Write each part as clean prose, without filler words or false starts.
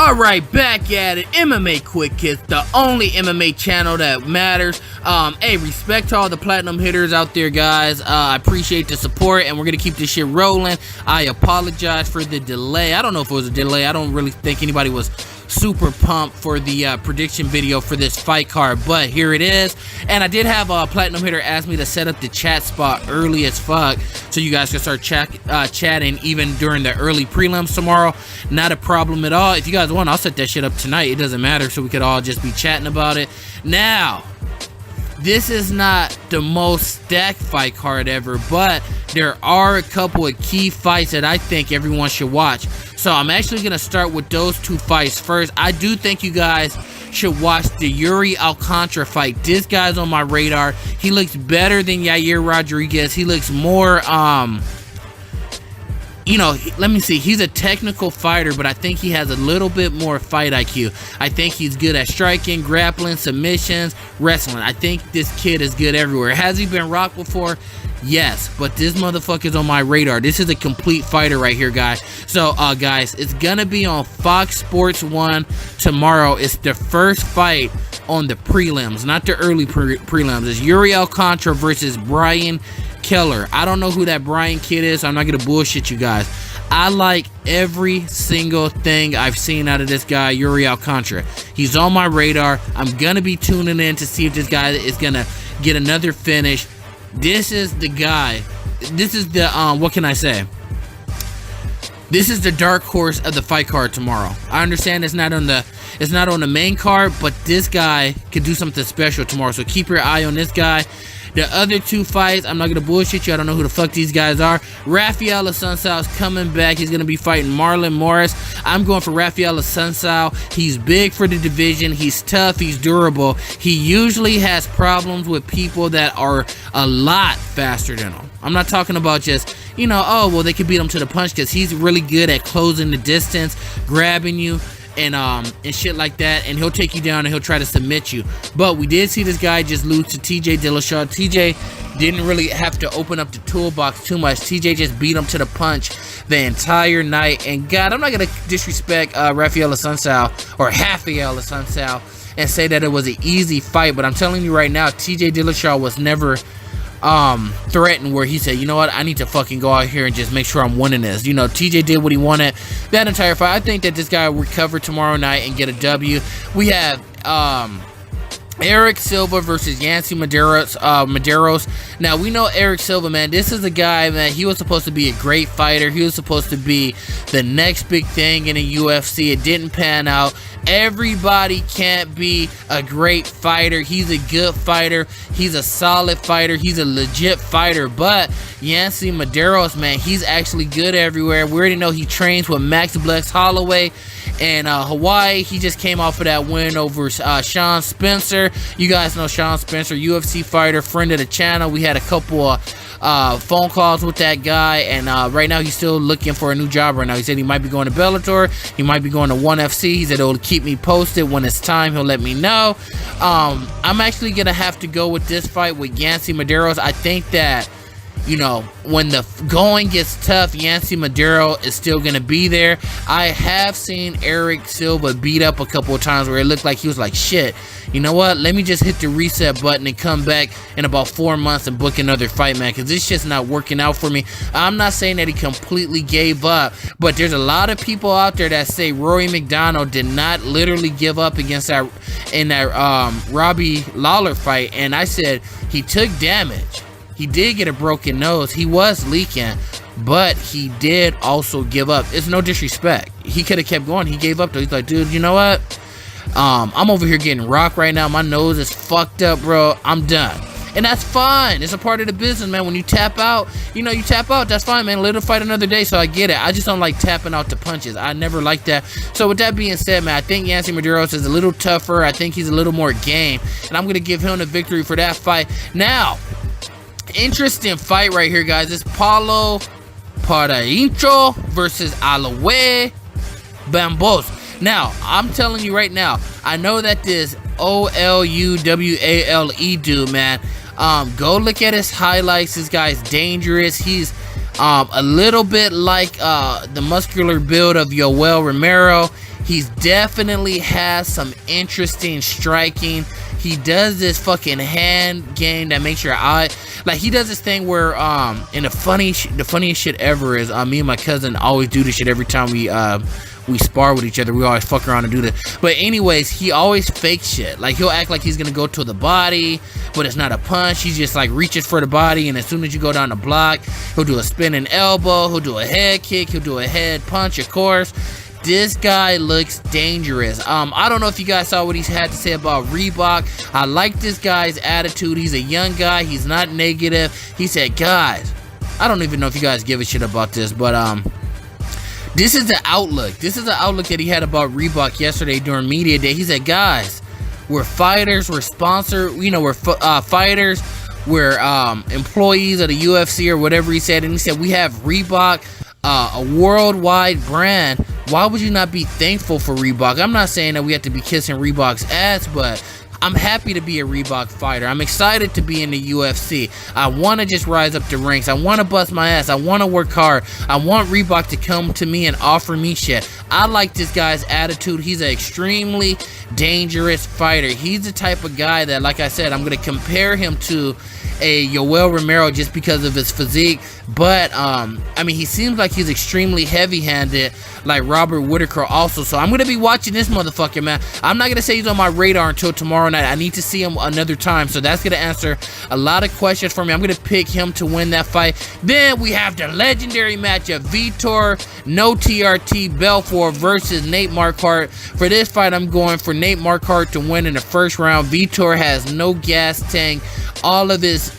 Alright, back at it. MMA Quick Hits, the only MMA channel that matters. Hey, respect to all the platinum hitters out there, guys. I appreciate the support, and we're gonna keep this shit rolling. I apologize for the delay. I don't know if it was a delay. I don't really think anybody was super pumped for the prediction video for this fight card, but here it is. And I did have a platinum hitter ask me to set up the chat spot early as fuck so you guys can start chatting even during the early prelims tomorrow. Not a problem at all. If you guys want, I'll set that shit up tonight. It doesn't matter, so we could all just be chatting about it. Now, this is not the most stacked fight card ever, but there are a couple of key fights that I think everyone should watch. So I'm actually going to start with those two fights first. I do think you guys should watch the Yuri Alcantara fight. This guy's on my radar. He looks better than Yair Rodriguez. He looks more, you know, let me see. He's a technical fighter, but I think he has a little bit more fight IQ. I think he's good at striking, grappling, submissions, wrestling. I think this kid is good everywhere. Has he been rocked before? Yes, but this motherfucker's on my radar. This is a complete fighter right here, guys. So, guys, it's gonna be on Fox Sports 1 tomorrow. It's the first fight on the prelims, not the early prelims. It's Yuri Alcantara versus Brian Keller. I don't know who that Brian kid is, so I'm not gonna bullshit you guys. I like every single thing I've seen out of this guy, Yuri Alcantara. He's on my radar. I'm gonna be tuning in to see if this guy is gonna get another finish. This is the guy. This is the what can I say? This is the dark horse of the fight card tomorrow. I understand it's not on the main card, but this guy could do something special tomorrow. So keep your eye on this guy. The other two fights, I'm not going to bullshit you. I don't know who the fuck these guys are. Rafael Assunção is coming back. He's going to be fighting Marlon Morris. I'm going for Rafael Assunção. He's big for the division. He's tough. He's durable. He usually has problems with people that are a lot faster than him. I'm not talking about just, you know, oh, well, they could beat him to the punch, because he's really good at closing the distance, grabbing you, and shit like that, and he'll take you down and he'll try to submit you. But we did see this guy just lose to TJ Dillashaw. TJ didn't really have to open up the toolbox too much. TJ just beat him to the punch the entire night. And God, I'm not gonna disrespect Rafael Assunção or Rafael Assunção and say that it was an easy fight, but I'm telling you right now, TJ Dillashaw was never threatened where he said, you know what, I need to fucking go out here and just make sure I'm winning this. You know, TJ did what he wanted that entire fight. I think that this guy will recover tomorrow night and get a W. We have Eric Silva versus Yancy Medeiros. Now, we know Eric Silva, man. This is a guy, man. He was supposed to be a great fighter. He was supposed to be the next big thing in the UFC. It didn't pan out. Everybody can't be a great fighter. He's a good fighter. He's a solid fighter. He's a legit fighter. But Yancy Medeiros, man, he's actually good everywhere. We already know he trains with Max Blex Holloway in Hawaii. He just came off of that win over Sean Spencer. You guys know Sean Spencer, UFC fighter, friend of the channel. We had a couple of phone calls with that guy, and right now he's still looking for a new job right now. He said he might be going to Bellator. He might be going to ONE FC. He said it'll keep me posted. When it's time, he'll let me know. I'm actually going to have to go with this fight with Yancy Medeiros. I think that, you know, when the going gets tough, Yancy Medeiros is still going to be there. I have seen Eric Silva beat up a couple of times where it looked like he was like, shit, you know what, let me just hit the reset button and come back in about 4 months and book another fight, man, because this shit's not working out for me. I'm not saying that he completely gave up, but there's a lot of people out there that say Rory McDonald did not literally give up against that in that Robbie Lawler fight, and I said he took damage. He did get a broken nose. He was leaking, but he did also give up. It's no disrespect. He could have kept going. He gave up though. He's like, dude, you know what? I'm over here getting rocked right now. My nose is fucked up, bro. I'm done. And that's fine. It's a part of the business, man. When you tap out, you know, you tap out. That's fine, man. Let him fight another day. So I get it. I just don't like tapping out the punches. I never liked that. So with that being said, man, I think Yancy Medeiros is a little tougher. I think he's a little more game. And I'm going to give him the victory for that fight. Now, interesting fight right here, guys. It's Paulo Paraincho versus Aloe Bambos. Now, I'm telling you right now, I know that this Ouluwale dude, man, go look at his highlights. This guy's dangerous. He's a little bit like the muscular build of Yoel Romero. He's definitely has some interesting striking. He does this fucking hand game that makes your eye, like he does this thing where and the funniest shit ever is me and my cousin always do this shit every time we spar with each other. We always fuck around and do this. But anyways, he always fakes shit. Like he'll act like he's gonna go to the body, but it's not a punch. He just like reaches for the body, and as soon as you go down the block, he'll do a spinning elbow, he'll do a head kick, he'll do a head punch, of course. This guy looks dangerous. I don't know if you guys saw what he had to say about Reebok. I like this guy's attitude. He's a young guy. He's not negative. He said, guys, I don't even know if you guys give a shit about this, but this is the outlook. This is the outlook that he had about Reebok yesterday during media day. He said, guys, we're fighters, we're sponsored, we're fighters, we're employees of the UFC or whatever he said. And he said, we have Reebok, a worldwide brand. Why would you not be thankful for Reebok? I'm not saying that we have to be kissing Reebok's ass, but I'm happy to be a Reebok fighter. I'm excited to be in the UFC. I want to just rise up the ranks. I want to bust my ass. I want to work hard. I want Reebok to come to me and offer me shit. I like this guy's attitude. He's an extremely dangerous fighter. He's the type of guy that, like I said, I'm going to compare him to a Yoel Romero just because of his physique. But, I mean, he seems like he's extremely heavy-handed, like Robert Whittaker also. So I'm going to be watching this motherfucker, man. I'm not going to say he's on my radar until tomorrow night. I need to see him another time. So that's going to answer a lot of questions for me. I'm going to pick him to win that fight. Then we have the legendary matchup, Vitor No TRT Belfort versus Nate Marquardt. For this fight, I'm going for Nate Marquardt to win in the first round. Vitor has no gas tank. All of his,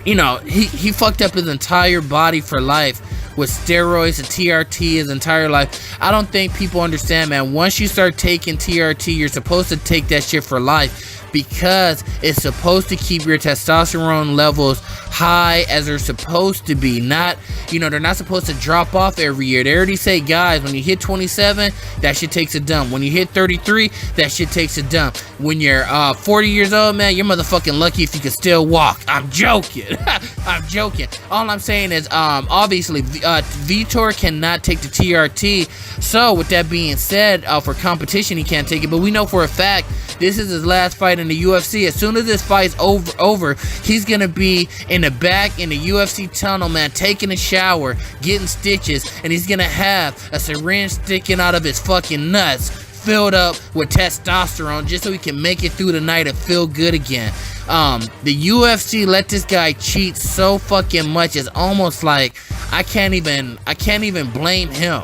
he fucked up his entire body for life with steroids and TRT his entire life. I don't think people understand, man. Once you start taking TRT, you're supposed to take that shit for life, because it's supposed to keep your testosterone levels high as they're supposed to be. Not, they're not supposed to drop off every year. They already say, guys, when you hit 27, that shit takes a dump. When you hit 33, that shit takes a dump. When you're 40 years old, man, you're motherfucking lucky if you can still walk. I'm joking. I'm joking. All I'm saying is, obviously, Vitor cannot take the TRT. So, with that being said, for competition, he can't take it. But we know for a fact, this is his last fight in the UFC. As soon as this fight's over, he's gonna be in the back in the UFC tunnel, man, taking a shower, getting stitches, and he's gonna have a syringe sticking out of his fucking nuts, filled up with testosterone, just so he can make it through the night and feel good again. The UFC let this guy cheat so fucking much. It's almost like I can't even blame him.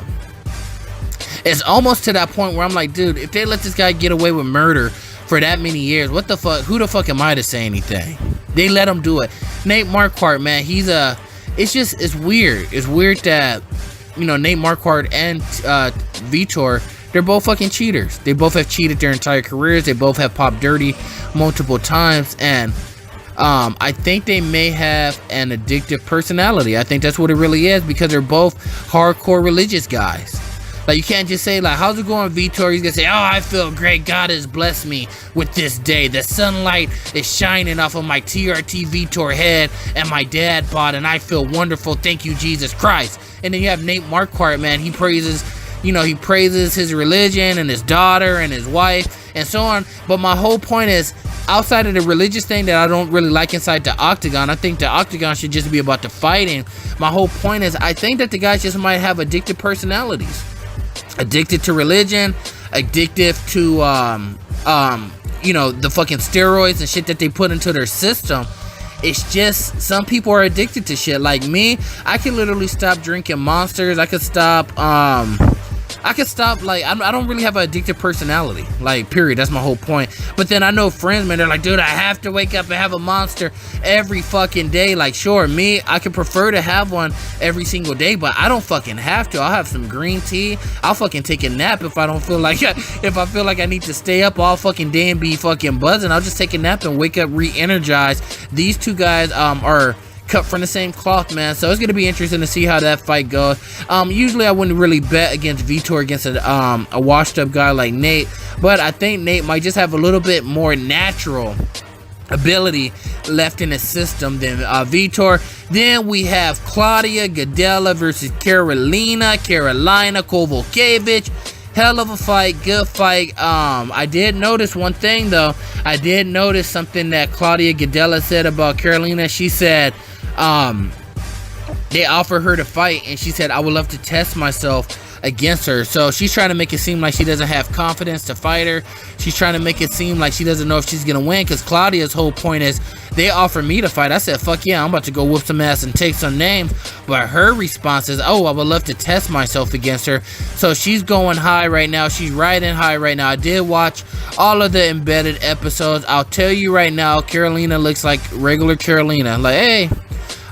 It's almost to that point where I'm like, dude, if they let this guy get away with murder for that many years, what the fuck? Who the fuck am I to say anything? They let him do it. Nate Marquardt, man, it's weird. It's weird that, Nate Marquardt and Vitor, they're both fucking cheaters. They both have cheated their entire careers. They both have popped dirty multiple times, and I think they may have an addictive personality. I think that's what it really is, because they're both hardcore religious guys. Like, you can't just say, like, how's it going, Vitor? He's gonna say, oh, I feel great. God has blessed me with this day. The sunlight is shining off of my TRT Vitor head and my dad bod, and I feel wonderful. Thank you, Jesus Christ. And then you have Nate Marquardt, man. He praises his religion and his daughter and his wife and so on. But my whole point is, outside of the religious thing that I don't really like inside the octagon, I think the octagon should just be about the fighting. My whole point is, I think that the guys just might have addicted personalities. Addicted to religion, addicted to the fucking steroids and shit that they put into their system. It's just, some people are addicted to shit. Like me, I can literally stop drinking Monsters. I could stop like, I don't really have an addictive personality, like, period. That's my whole point. But then I know friends, man, they're like, dude, I have to wake up and have a Monster every fucking day. Like, sure, me, I could prefer to have one every single day, but I don't fucking have to. I'll have some green tea. I'll fucking take a nap if I don't feel like, if I feel like I need to stay up all fucking day and be fucking buzzing. I'll just take a nap and wake up re-energized. These two guys are cut from the same cloth, man. So it's gonna be interesting to see how that fight goes. Usually I wouldn't really bet against Vitor against a washed up guy like Nate, but I think Nate might just have a little bit more natural ability left in his system than Vitor. Then we have Claudia Gadelha versus Carolina Kovalevich. Hell of a fight, good fight. I did notice one thing though. I did notice something that Claudia Gadelha said about Carolina. She said, they offered her to fight, and she said, I would love to test myself against her. So she's trying to make it seem like she doesn't have confidence to fight her. She's trying to make it seem like she doesn't know if she's gonna win, because Claudia's whole point is, they offered me to fight. I said, fuck yeah, I'm about to go whoop some ass and take some names. But her response is, oh, I would love to test myself against her. So she's going high right now. She's riding high right now. I did watch all of the embedded episodes. I'll tell you right now, Carolina looks like regular Carolina. Like, hey,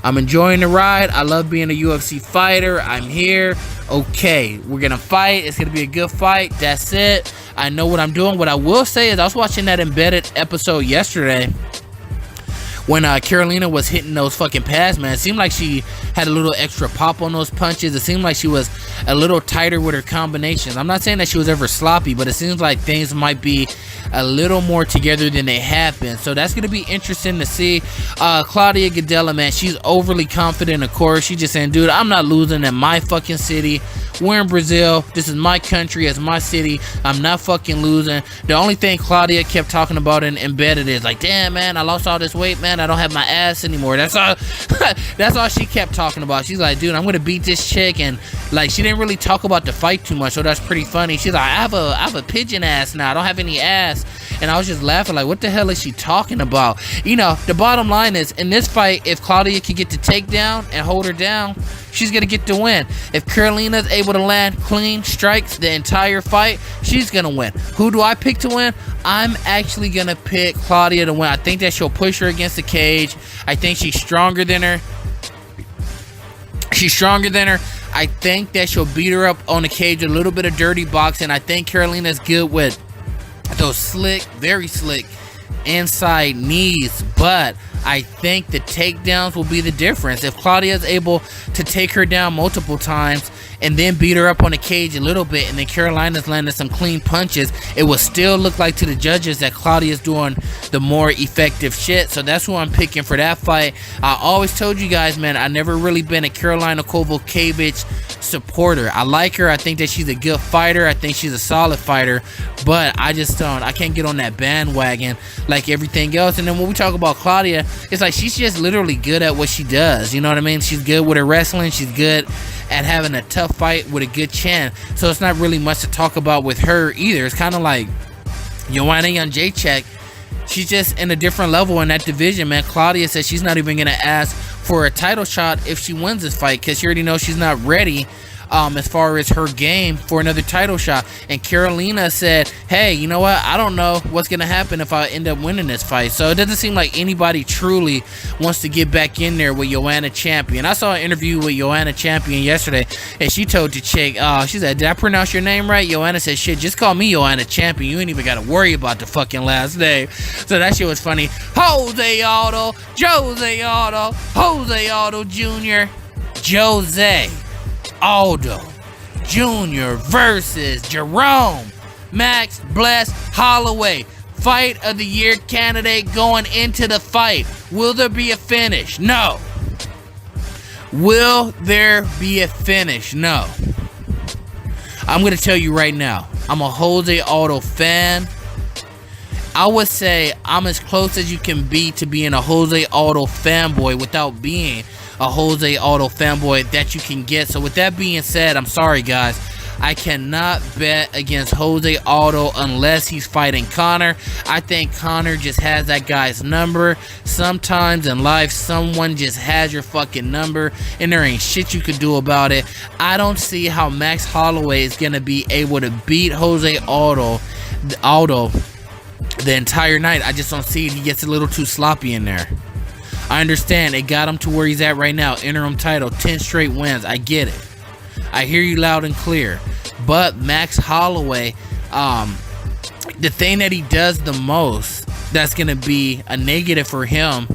I'm enjoying the ride. I love being a UFC fighter. I'm here. Okay, we're gonna fight. It's gonna be a good fight. That's it. I know what I'm doing. What I will say is, I was watching that embedded episode yesterday when Carolina was hitting those fucking pads, man. It seemed like she had a little extra pop on those punches. It seemed like she was a little tighter with her combinations. I'm not saying that she was ever sloppy, but it seems like things might be a little more together than they have been. So that's going to be interesting to see. Claudia Gadelha, man, she's overly confident, of course. She's just saying, dude, I'm not losing in my fucking city. We're in Brazil. This is my country. It's my city. I'm not fucking losing. The only thing Claudia kept talking about in embedded is like, damn, man, I lost all this weight, man. I don't have my ass anymore. That's all. That's all she kept talking about. She's like, dude, I'm gonna beat this chick, and like, she didn't really talk about the fight too much, so that's pretty funny. She's like, I have a pigeon ass now. I don't have any ass. And I was just laughing like, what the hell is she talking about? You know, the bottom line is, in this fight, if Claudia can get the takedown and hold her down, she's gonna get the win. If Carolina's able to land clean strikes the entire fight, she's gonna win. Who do I pick to win? I'm actually gonna pick Claudia to win. I think that she'll push her against the cage. I think she's stronger than her. I think that she'll beat her up on the cage, a little bit of dirty boxing. I think Carolina's good with those slick, very slick inside knees, but I think the takedowns will be the difference. If Claudia's able to take her down multiple times and then beat her up on the cage a little bit, and then Carolina's landing some clean punches, it will still look like to the judges that Claudia's doing the more effective shit. So that's who I'm picking for that fight. I always told you guys, man, I never really been a Karolina Kowalkiewicz supporter. I like her. I think that she's a good fighter. I think she's a solid fighter, but I can't get on that bandwagon like everything else. And then when we talk about Claudia, it's like she's just literally good at what she does. You know what I mean? She's good with her wrestling. She's good at having a tough fight with a good chin. So it's not really much to talk about with her either. It's kind of like Joanna Jędrzejczyk. She's just in a different level in that division, man. Claudia says she's not even going to ask for a title shot if she wins this fight, because she already knows she's not ready as far as her game for another title shot. And Carolina said, hey, you know what, I don't know what's gonna happen if I end up winning this fight. So it doesn't seem like anybody truly wants to get back in there with Joanna Champion. I saw an interview with Joanna Champion yesterday, and she told the chick, she said, did I pronounce your name right? Joanna said, shit, just call me Joanna Champion. You ain't even gotta worry about the fucking last name. So that shit was funny. Jose Aldo Jr. Jose Aldo Jr. versus Jerome Max Bless Holloway. Fight of the year candidate going into the fight. Will there be a finish? No. Will there be a finish? No. I'm going to tell you right now, I'm a Jose Aldo fan. I would say I'm as close as you can be to being a Jose Aldo fanboy without being a Jose Aldo fanboy that you can get. So with that being said, I'm sorry guys, I cannot bet against Jose Aldo unless he's fighting Conor. I think Conor just has that guy's number. Sometimes in life, someone just has your fucking number, and there ain't shit you could do about it. I don't see how Max Holloway is going to be able to beat Jose Aldo the entire night. I just don't see it. He gets a little too sloppy in there. I understand it got him to where he's at right now. Interim title, 10 straight wins. I get it. I hear you loud and clear. But Max Holloway, the thing that he does the most that's going to be a negative for him,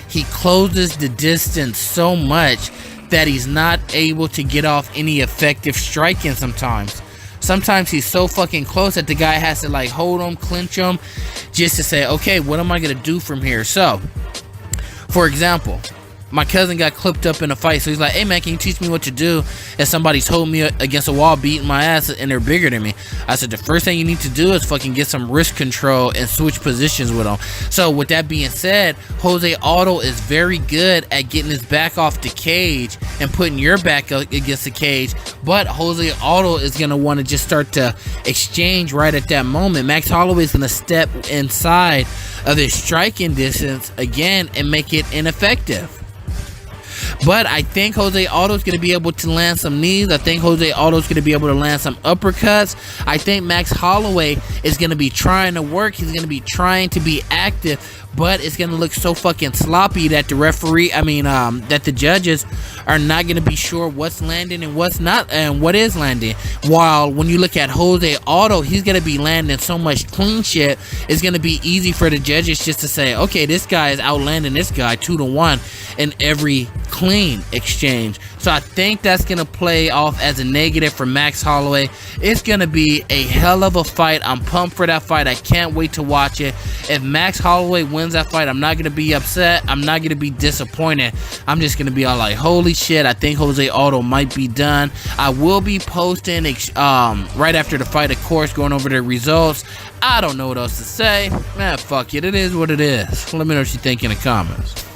he closes the distance so much that he's not able to get off any effective striking sometimes. Sometimes he's so fucking close that the guy has to like hold him, clinch him, just to say, okay, what am I going to do from here? So, for example, my cousin got clipped up in a fight, so he's like, hey man, can you teach me what to do if somebody's holding me against a wall beating my ass and they're bigger than me? I said, the first thing you need to do is fucking get some wrist control and switch positions with them. So with that being said, Jose Aldo is very good at getting his back off the cage and putting your back against the cage, but Jose Aldo is going to want to just start to exchange right at that moment. Max Holloway is going to step inside of his striking distance again and make it ineffective. But I think Jose Aldo is going to be able to land some knees. I think Jose Aldo is going to be able to land some uppercuts. I think Max Holloway is going to be trying to work. He's going to be trying to be active, but it's going to look so fucking sloppy that that the judges are not going to be sure what's landing and what's not, and what is landing. While when you look at Jose Aldo, he's going to be landing so much clean shit, it's going to be easy for the judges just to say, okay, this guy is outlanding this guy 2-1 in every clean exchange. So I think that's going to play off as a negative for Max Holloway. It's going to be a hell of a fight. I'm pumped for that fight. I can't wait to watch it. If Max Holloway wins that fight, I'm not going to be upset. I'm not going to be disappointed. I'm just going to be all like, holy shit, I think Jose Aldo might be done. I will be posting right after the fight, of course, going over the results. I don't know what else to say. Man, fuck it. It is what it is. Let me know what you think in the comments.